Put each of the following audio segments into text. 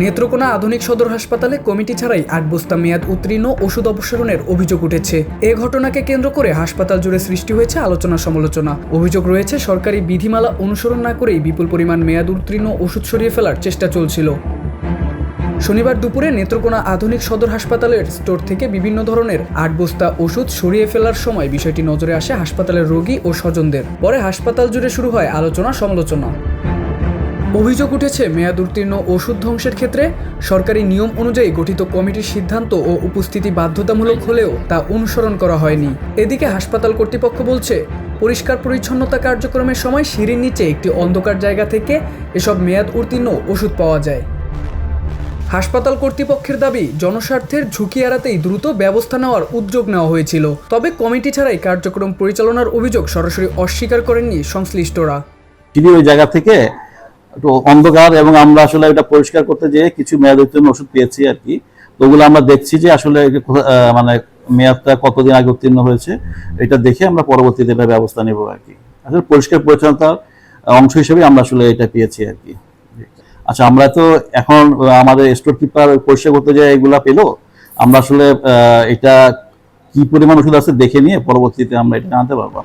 নেত্রকোনা আধুনিক সদর হাসপাতালে কমিটি ছাড়াই ৮ বস্তা মেয়াদ উত্তীর্ণ ওষুধ অপসারণের অভিযোগ উঠেছে। এ ঘটনাকে কেন্দ্র করে হাসপাতাল জুড়ে সৃষ্টি হয়েছে আলোচনা সমালোচনা। অভিযোগ রয়েছে সরকারি বিধিমালা অনুসরণ না করেই বিপুল পরিমাণ মেয়াদ উত্তীর্ণ ওষুধ সরিয়ে ফেলার চেষ্টা চলছিল। শনিবার দুপুরে নেত্রকোনা আধুনিক সদর হাসপাতালের স্টোর থেকে বিভিন্ন ধরনের ৮ বস্তা ওষুধ সরিয়ে ফেলার সময় বিষয়টি নজরে আসে হাসপাতালের রোগী ও স্বজনদের। পরে হাসপাতাল জুড়ে শুরু হয় আলোচনা সমালোচনা। অভিযোগ উঠেছে মেয়াদ উত্তীর্ণ ওষুধ ধ্বংসের ক্ষেত্রে সরকারি নিয়ম অনুযায়ী গঠিত কমিটির সিদ্ধান্ত ও উপস্থিতি বাধ্যতামূলক হলেও তা অনুসরণ করা হয়নি। এদিকে হাসপাতাল কর্তৃপক্ষ বলছে, পরিষ্কার পরিচ্ছন্নতা কার্যক্রমের সময় সিঁড়ির নিচে একটি অন্ধকার জায়গা থেকে এসব মেয়াদ উত্তীর্ণ ওষুধ পাওয়া যায়। হাসপাতাল কর্তৃপক্ষের দাবি, জনস্বার্থের ঝুঁকি এড়াতেই দ্রুত ব্যবস্থা নেওয়ার উদ্যোগ নেওয়া হয়েছিল। তবে কমিটি ছাড়াই কার্যক্রম পরিচালনার অভিযোগ সরাসরি অস্বীকার করেননি সংশ্লিষ্টরা। ওই জায়গা থেকে একটু অন্ধকার এবং আমরা আসলে এটা পরিষ্কার করতে যেয়ে কিছু মেয়াদ উত্তীর্ণ ওষুধ পেয়েছি আর কি। তো ওগুলো আমরা দেখছি যে আসলে মানে মেয়াদটা কতদিন আগে উত্তীর্ণ হয়েছে, এটা দেখে আমরা পরবর্তীতে এটা ব্যবস্থা নেব আর কি। আসলে পরিষ্কার পরিচ্ছন্নতার অংশ হিসেবে আমরা আসলে এটা পেয়েছি আর কি। আচ্ছা, আমরা তো এখন আমাদের স্টোর কিপার পরিষ্কার করতে যে এগুলা পেলো, আমরা আসলে এটা কি পরিমাণ ওষুধ আছে দেখে নিয়ে পরবর্তীতে আমরা এটা জানতে পারবো।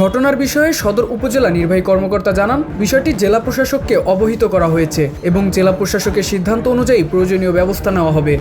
ঘটনার বিষয়ে সদর উপজেলা নির্বাহী কর্মকর্তা জানান, বিষয়টি জেলা প্রশাসককে অবহিত করা হয়েছে এবং জেলা প্রশাসকের সিদ্ধান্ত অনুযায়ী প্রয়োজনীয় ব্যবস্থা নেওয়া হবে।